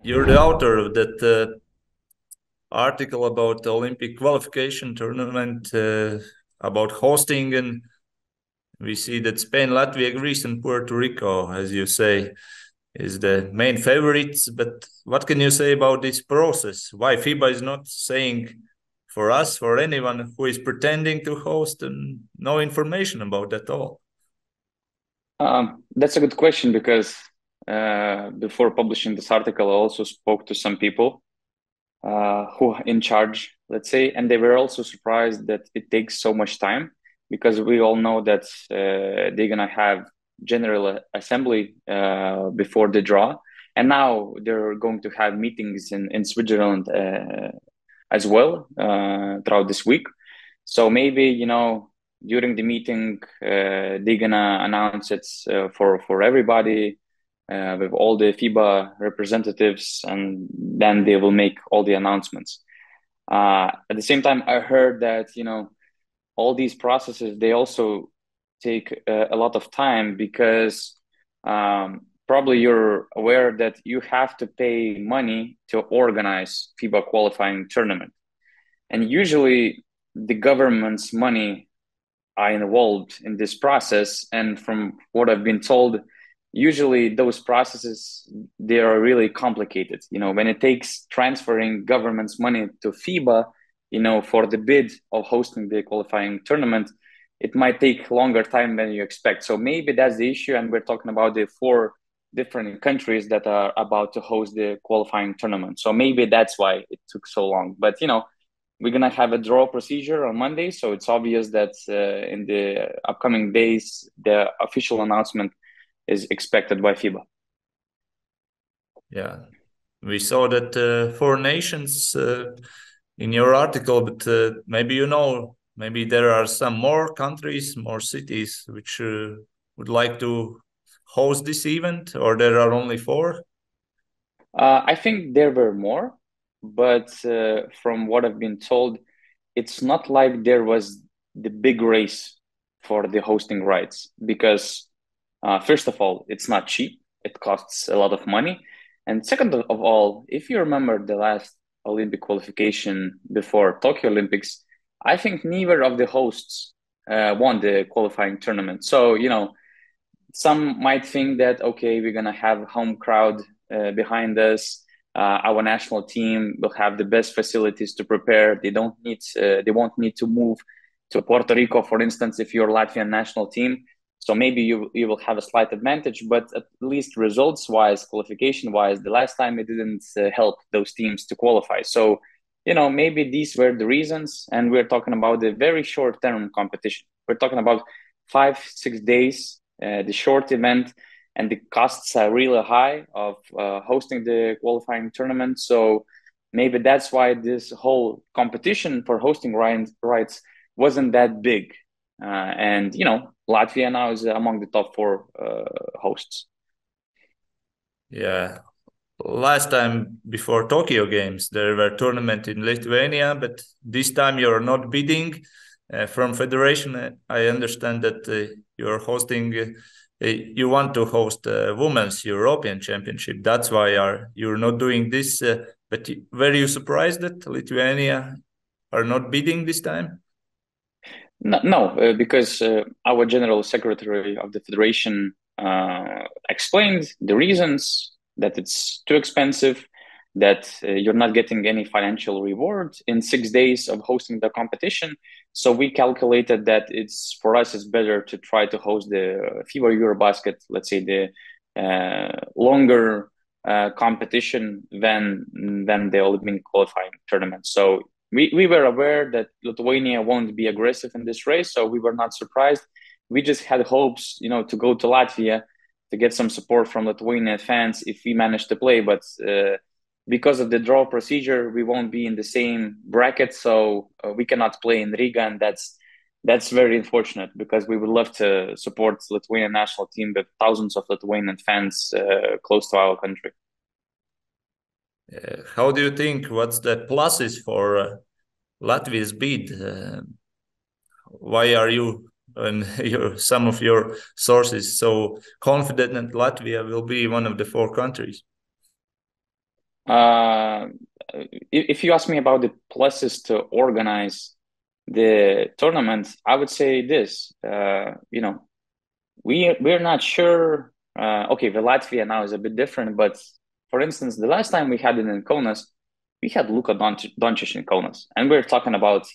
you're the author of that article about the Olympic qualification tournament, about hosting, and we see that Spain, Latvia, Greece, and Puerto Rico, as you say, is the main favorites. But what can you say about this process? Why FIBA is not saying for us, for anyone who is pretending to host, and no information about that at all? That's a good question because before publishing this article, I also spoke to some people who are in charge, let's say, and they were also surprised that it takes so much time because we all know that they're gonna have general assembly before the draw, and now they're going to have meetings in Switzerland as well throughout this week. So maybe during the meeting they're gonna announce it for everybody with all the FIBA representatives, and then they will make all the announcements. At the same time, I heard that all these processes, they also take a lot of time because probably you're aware that you have to pay money to organize FIBA qualifying tournament, and usually the government's money are involved in this process. And from what I've been told, usually those processes, they are really complicated. When it takes transferring government's money to FIBA, for the bid of hosting the qualifying tournament, it might take longer time than you expect. So maybe that's the issue. And we're talking about the 4 different countries that are about to host the qualifying tournament. So maybe that's why it took so long. But, we're going to have a draw procedure on Monday. So it's obvious that in the upcoming days, the official announcement is expected by FIBA. Yeah, we saw that 4 nations in your article, but maybe maybe there are some more countries, more cities which would like to host this event, or there are only 4? I think there were more, but from what I've been told, it's not like there was the big race for the hosting rights because first of all, it's not cheap. It costs a lot of money. And second of all, if you remember the last Olympic qualification before Tokyo Olympics, I think neither of the hosts won the qualifying tournament. So, some might think that, okay, we're going to have home crowd behind us. Our national team will have the best facilities to prepare. They won't need to move to Puerto Rico, for instance, if you're Latvian national team. So maybe you will have a slight advantage, but at least results-wise, qualification-wise, the last time it didn't help those teams to qualify. So, maybe these were the reasons, and we're talking about a very short-term competition. We're talking about 5-6 days, the short event, and the costs are really high of hosting the qualifying tournament. So maybe that's why this whole competition for hosting rights wasn't that big. And Latvia now is among the top 4 hosts. Yeah. Last time before Tokyo Games, there were tournament in Lithuania, but this time you're not bidding. From Federation, I understand that you're hosting, you want to host Women's European Championship. That's why you're not doing this. But were you surprised that Lithuania are not bidding this time? No, because our general secretary of the federation explained the reasons that it's too expensive, that you're not getting any financial reward in 6 days of hosting the competition. So we calculated that for us it's better to try to host the FIBA Eurobasket, let's say the longer competition than the Olympic qualifying tournament. So we were aware that Lithuania won't be aggressive in this race, so we were not surprised. We just had hopes, to go to Latvia to get some support from Lithuanian fans if we manage to play. But because of the draw procedure, we won't be in the same bracket, so we cannot play in Riga, and that's very unfortunate because we would love to support the Lithuanian national team with thousands of Lithuanian fans close to our country. How do you think? What's the pluses for Latvia's bid? Why are you and some of your sources so confident that Latvia will be one of the 4 countries? If you ask me about the pluses to organize the tournament, I would say this. We're not sure. Okay, the Latvia now is a bit different, but for instance, the last time we had it in Kaunas, we had Luka Doncic in Kaunas, and we're talking about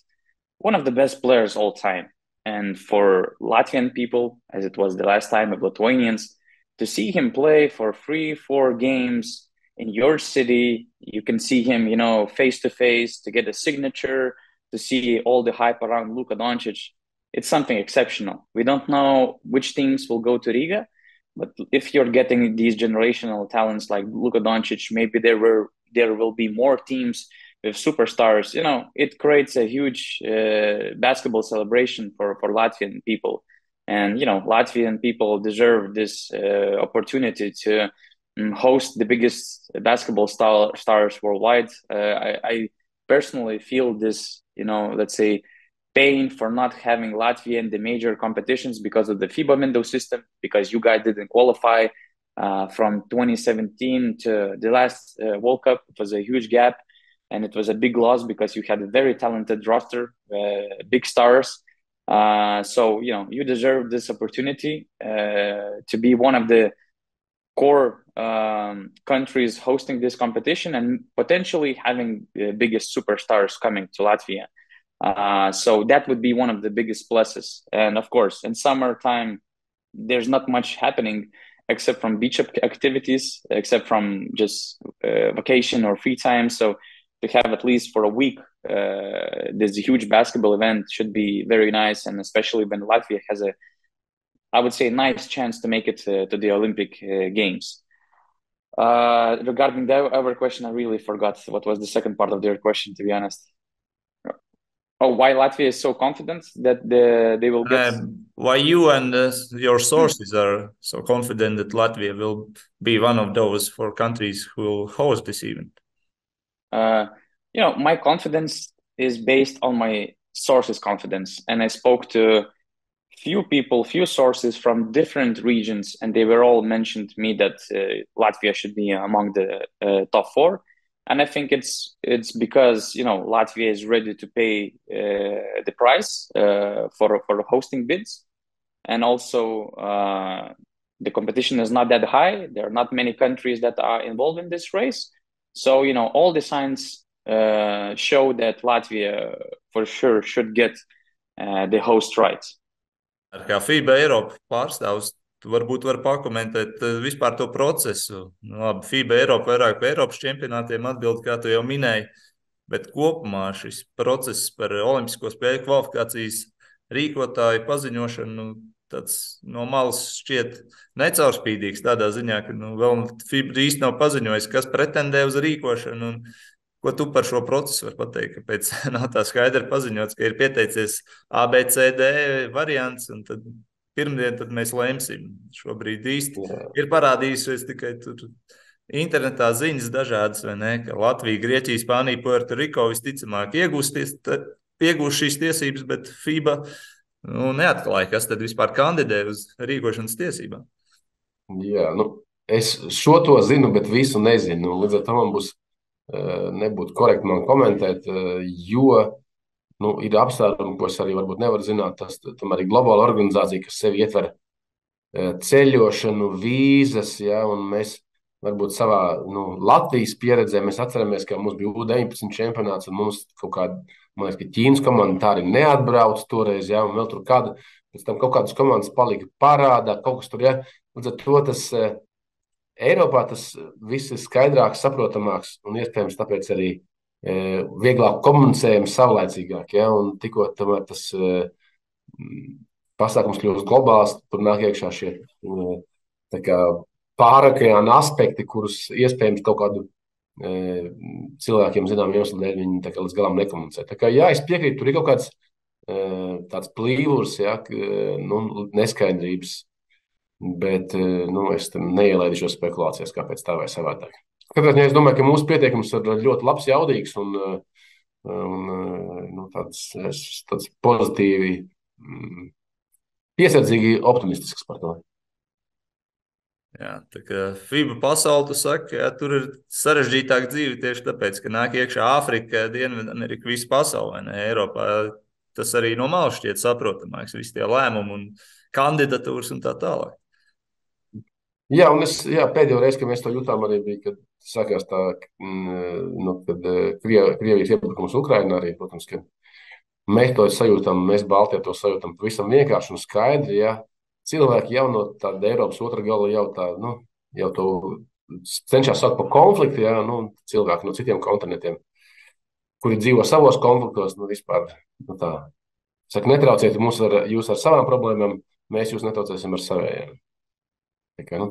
one of the best players all time. And for Latvian people, as it was the last time of Lithuanians, to see him play for 3-4 games in your city, you can see him, face to face, to get a signature, to see all the hype around Luka Doncic. It's something exceptional. We don't know which teams will go to Riga, but if you're getting these generational talents like Luka Doncic, maybe there will be more teams with superstars. It creates a huge basketball celebration for Latvian people. And, Latvian people deserve this opportunity to host the biggest basketball stars worldwide. I personally feel this, let's say, pain for not having Latvia in the major competitions because of the FIBA window system, because you guys didn't qualify from 2017 to the last World Cup. It was a huge gap, and it was a big loss because you had a very talented roster, big stars. So, you deserve this opportunity to be one of the core countries hosting this competition and potentially having the biggest superstars coming to Latvia. So that would be one of the biggest pluses. And of course, in summertime, there's not much happening except from beach activities, except from just vacation or free time. So to have at least for a week, this huge basketball event should be very nice. And especially when Latvia has I would say, a nice chance to make it to the Olympic Games. Regarding the other question, I really forgot what was the second part of their question, to be honest. Oh, why Latvia is so confident that they will get... Why you and your sources are so confident that Latvia will be one of those 4 countries who will host this event? My confidence is based on my sources' confidence. And I spoke to few sources from different regions, and they were all mentioned to me that Latvia should be among the top 4. And I think it's because Latvia is ready to pay the price for hosting bids, and also the competition is not that high. There are not many countries that are involved in this race, so all the signs show that Latvia for sure should get the host rights. Kā FIBA Europe pārstāvs, tu varbūt var pakomentēt vispār to procesu. Labi, FIBA Europe vairāk par Eiropas čempionātiem atbild, kā tu jau minēji, bet kopumā šis process par Olimpisko spēļu kvalifikācijas rīkotāju paziņošanu tāds no malas šķiet necaurspīdīgs tādā ziņā, ka vēl FIBA īsti nav paziņojis, kas pretendē uz rīkošanu. Ko tu par šo procesu var pateikt, kāpēc nav tā skaidri paziņots, ka ir pieteicies ABCD variants, un tad pirmdien tad mēs lemsim. Šobrīd īsti ir parādījusies tikai tur internetā ziņas dažādas, vai ne, ka Latvija, Grieķija, Spānija, Puerto Riko visticamāk iegūs šīs tiesības, bet FIBA neatklāja, kas tad vispār kandidē uz rīkošanas tiesībām. Jā, es šo to zinu, bet visu nezinu. Līdz ar to man nebūtu korekti man komentēt, jo ir apsvērumi, ko es arī varbūt nevaru zināt. Tas tomēr ir globāla organizācija, kas sevi ietver ceļošanu, vīzas, ja, un mēs varbūt savā Latvijas pieredzē mēs atceramies, ka mums bija U19 čempionāts, un mums kaut kāda, man liekas, ka Ķīnas komanda tā arī neatbrauc toreiz, ja, un vēl tur pēc tam kaut kādas komandas palika parādā, kaut kas tur, ja. Līdz ar to tas Eiropā tas viss ir skaidrāks, saprotamāks un iespējams tāpēc arī vieglāk komunicējams savlaicīgāk. Ja? Un tikko tomēr tas pasākums kļūst globāls, tur nāk iekšā šie pārokeāna aspekti, kurus iespējams kaut kādu cilvēkiem zinām iemeslu dēļ viņi līdz galam nekomunicē. Tā kā jā, es piekrītu, tur ir kaut kāds tāds plīvurs, ja, neskaidrības. Bet es neielaidīšos spekulācijās, kāpēc tā vai savādāk. Katrā ziņā es domāju, ka mūsu pieteikums ir ļoti labs, jaudīgs un tāds pozitīvi, piesardzīgi optimistisks par to. Jā, tā kā FIBA pasauli, tu saki, jā, tur ir sarežģītāk dzīve tieši tāpēc, ka nāk iekšā Āfrika, Dienvidamerika, visa pasaule, ne Eiropā. Tas arī no malas šķiet saprotamāks, visi tie lēmumi un kandidatūras un tā tālāk. Jā, un pēdējo reizi, kad mēs to jutām, arī bija, kad sākās tā, kad Krievijas iebrukums Ukrainā arī, protams, ka mēs to sajūtam, mēs Baltijā to sajūtam pavisam vienkārši un skaidri, jā. Cilvēki jau no tāda Eiropas otra gala jau to cenšas saukt par konfliktu, jā, cilvēki no citiem kontinentiem, kuri dzīvo savos konfliktos, vispār, tā. Saka, netrauciet jūs ar savām problēmām, mēs jūs netraucēsim ar savējiem.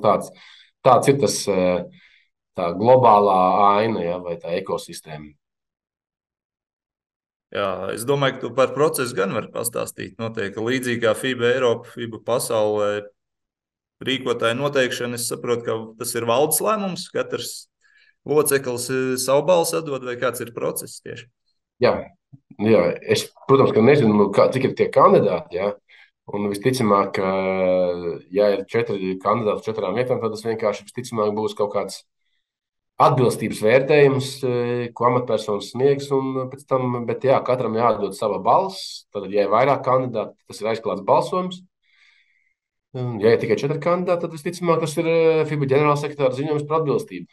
Tāds ir tā globālā aina, jā, vai tā ekosistēma. Jā, es domāju, ka tu par procesu gan vari pastāstīt. Noteikti līdzīgi kā FIBA Europe, FIBA pasaulē rīkotāju noteikšana, es saprotu, ka tas ir valdes lēmums, katrs loceklis savu balsi atdod, vai kāds ir process tieši? Jā, es, protams, ka nezinu, cik ir tie kandidāti, jā. Un visticamāk, ja ir 4 kandidāti 4 vietām, tad tas vienkārši visticamāk būs kaut kāds atbilstības vērtējums, ko amatpersonas sniegs, un pēc tam, bet jā, katram jādod sava balss, tad, ja ir vairāk kandidāti, tas ir aizklāts balsojums. Ja ir tikai 4 kandidāti, tad visticamāk tas ir FIBA ģenerālsekretāra ziņojums par atbilstību.